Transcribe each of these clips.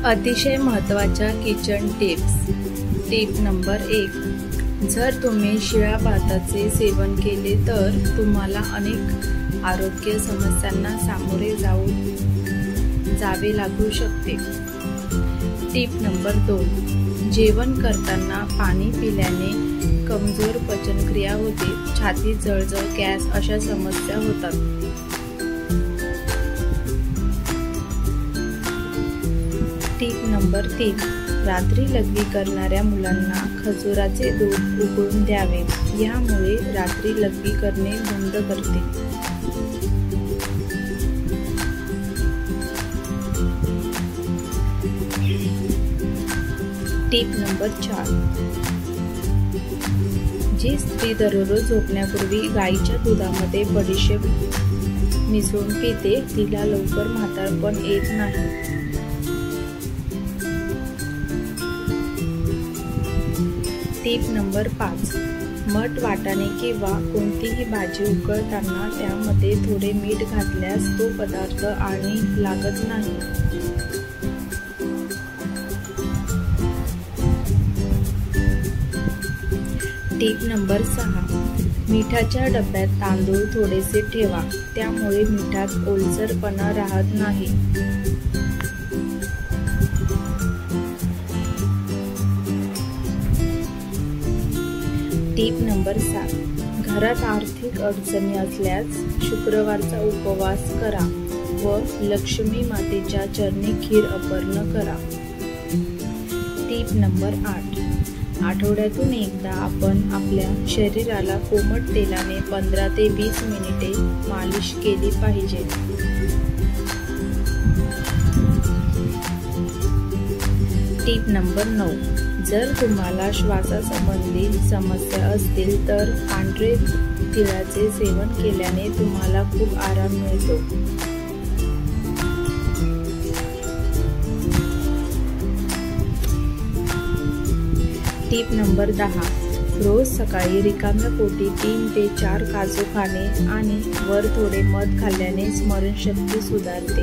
अतिशय महत्त्वाच्या kitchen tips. Tip number 1, जर तुम्ही शिळ्या भाताचे सेवन केले तर तुम्हाला अनेक आरोग्य समस्यांना सामोरे जावे लागू शकते। टिप नंबर 2, जेवण करताना पाणी पिल्याने कमजोर पचनक्रिया होते, छाती जळजळ, गॅस अशा समस्या होतात। टिप नंबर 3, रात्री लघवी करणाऱ्या मुलांना खजुराचे दूध उकळून द्यावे, यामुळे रात्री लघवी करणे बंद करते। टिप नंबर 4, जी स्त्री दररोज झोपण्यापूर्वी गाईच्या दुधामध्ये बडीशेप मिसळून पिते तिला लवकर म्हातारपण येत नाही। टिप नंबर 5, मठ, वाटाणे किंवा कोणतीही भाजी उकळताना त्यामध्ये थोडे मीठ घातल्यास तो पदार्थ आळणी लागत नाही। टिप नंबर 6, मिठाच्या डब्यात तांदूळ थोडेसे ठेवा, त्यामुळे मिठात ओलसरपणा राहत नाही। टिप नंबर 7, घरात आर्थिक अडचणी असल्यास शुक्रवारचा उपवास करा व लक्ष्मी मातेच्या चरणी खीर अर्पण करा। टिप नंबर 8, आठवड्यातून एकदा आपण आपल्या शरीराला कोमट तेलाने 15 ते 20 मिनिटे मालिश केली पाहिजे। टिप नंबर 9, जर तुम्हाला श्वासासंबंधी समस्या असतील तर पांढरे तिळाचे सेवन केल्याने तुम्हाला खूप आराम मिळतो। टिप नंबर 10, रोज सकाळी रिकाम्या पोटी 3 ते 4 काजू खाणे आणि वर थोडे मध खाल्ल्याने स्मरणशक्ती सुधारते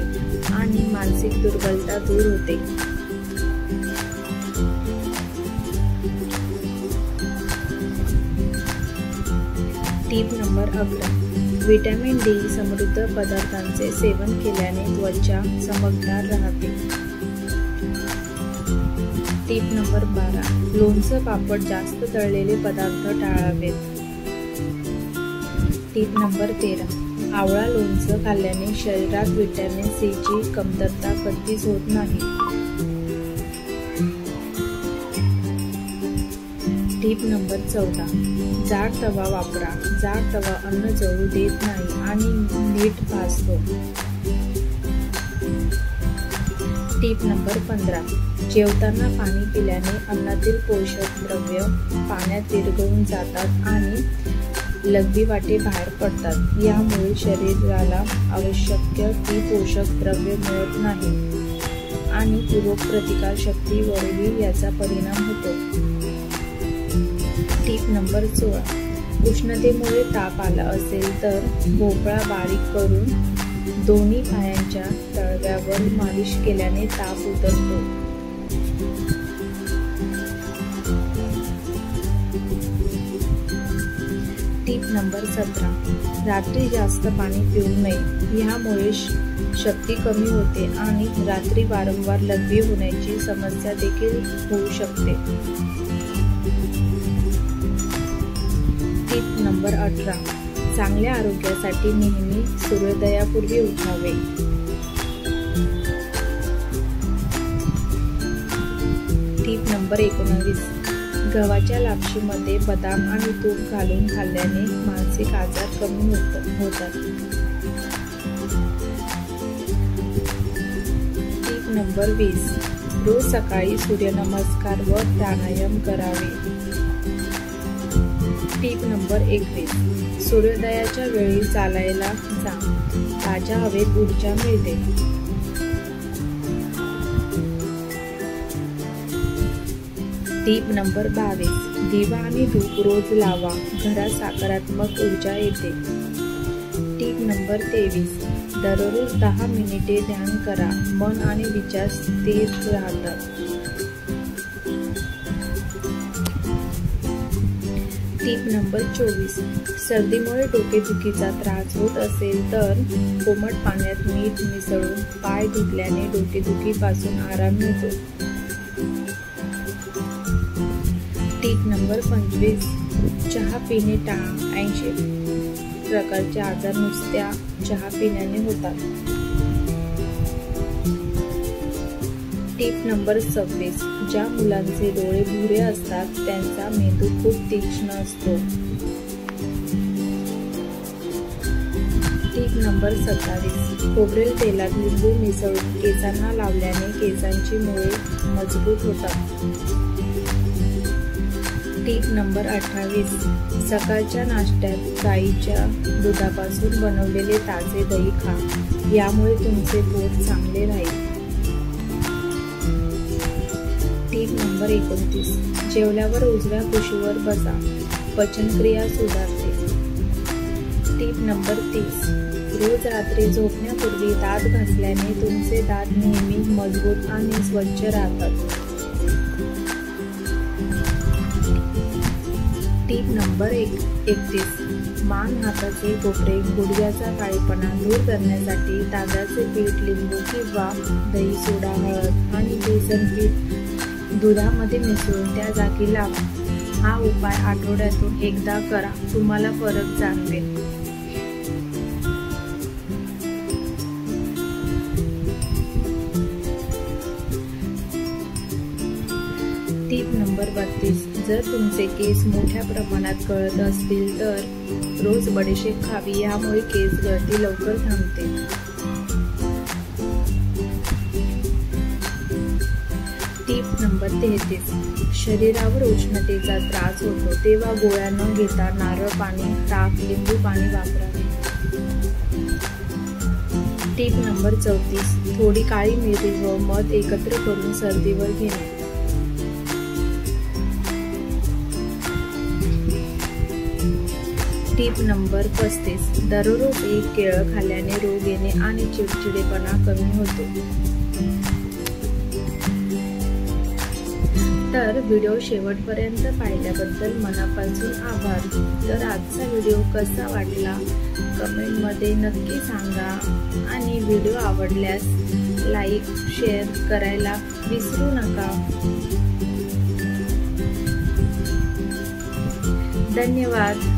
आणि मानसिक दुर्बलता दूर होते। टिप नंबर 11, व्हिटॅमिन डी समृद्ध पदार्थांचे सेवन केल्याने त्वचा चमकदार राहते। टिप नंबर 12, लोणचं, पापड, जास्त तळलेले पदार्थ टाळावेत। टिप नंबर 13, आवळा लोणचं खाल्ल्याने शरीरात व्हिटॅमिन सी ची कमतरता कधीच होत नाही। टिप नंबर 14, जाड तवा वापरा, जाड तवा अन्न जळू देत नाही आणि नीट भाजतो। टिप नंबर 15, जेवताना पाणी पिल्याने अन्नातील पोषक द्रव्ये पाण्यात विरघळून जातात आणि लघवी वाटे बाहेर पडतात, यामुळे शरीराला आवश्यक ती पोषक द्रव्ये मिळत नाही आणि रोगप्रतिकार शक्तीवरही याचा परिणाम होतो। टिप नंबर 16, उष्णतेमुळे ताप आला असेल तर भोपळा बारीक करून दोन्ही पायांच्या तळव्यावर मालिश केल्याने ताप उतरतो। टिप नंबर 17, रात्री जास्त पाणी पिऊ नये, यामुळे शक्ती कमी होते आणि रात्री वारंवार लघवी होण्याची समस्या देखील होऊ शकते। टिप नंबर 18, चांगल्या आरोग्यासाठी नेहमी सूर्योदयापूर्वी उठावे। टिप नंबर 19, गव्हाच्या लापशीमध्ये बदाम आणि तूप घालून खाल्ल्याने मानसिक आजार कमी होतात। टिप नंबर 20, रोज सकाळी सूर्यनमस्कार व प्राणायाम करावे। टिप नंबर 21, सूर्योदयाच्या वेळी चालायला जा, ताज्या हवेत ऊर्जा मिळते। टिप नंबर 22, दिवा आणि धूप रोज लावा, घरात सकारात्मक ऊर्जा येते। टिप नंबर 23, दररोज 10 मिनिटे ध्यान करा. मन आणि विचार स्थिर राहतात. टीप नंबर 24. सर्दीमुळे डोकेदुखीचा त्रास होत असेल तर कोमट पाण्यात मीठ मिसळून पाय धुतल्याने डोकेदुखीपासून आराम मिळतो. टीप नंबर 25. चहा पिणे टाळा. 80% प्रकारचे आजार नुसत्या चहा पिण्याने होतात. टीप नंबर 26. ज्या मुलांचे डोळे भुरे असतात त्यांचा मेंदू खूप तीक्ष्ण असतो. टीप नंबर 27. खोबरेल तेलात लिंबू मिसळून केसांना लावल्याने केसांची मुळे मजबूत होतात. टीप नंबर 28. सकाळच्या नाश्त्यात गाईच्या दुधापासून बनवलेले ताजे दही खा. यामुळे तुमचे पोट चांगले राहील. टीप नंबर 29. जेवल्यावर उजव्या कुशीवर बसा. पचनक्रिया सुधारते. टीप नंबर 30. रोज रात्री झोपण्यापूर्वी दात घासल्याने तुमचे दात नेहमी मजबूत आणि स्वच्छ राहतात. टीप नंबर 31. मान, हाताचे कोपरे, गुडघ्याचा काळेपणा दूर करण्यासाठी तांदळाचे पीठ, लिंबू किंवा दही, सोडा, हळद आणि बेसन पीठ दुधामध्ये मिसळून त्या जागी लावा. हा उपाय आठवड्यातून एकदा करा. तुम्हाला फरक जाणवेल. टीप नंबर 32. जर तुमचे केस मोठ्या प्रमाणात गळत असतील तर रोज बडीशेप खावी. यामुळे केस गळती लवकर थांबते. टीप नंबर 33. शरीरावर उष्णतेचा त्रास होतो तेव्हा गोळ्या न घेता नारळ पाणी, ताक, लिंबू पाणी वापरावे. टीप नंबर 34. थोडी काळी मिरी व मध एकत्र करून सर्दीवर घेणे. टीप नंबर 35. दररोज एक केळं खाल्ल्याने रोग येणे आणि चिडचिडेपणा कमी होतो. तर व्हिडिओ शेवटपर्यंत पाहिल्याबद्दल मनापासून आभार. तर आजचा व्हिडिओ कसा वाटला कमेंटमध्ये नक्की सांगा आणि व्हिडिओ आवडल्यास लाईक, शेअर करायला विसरू नका. धन्यवाद.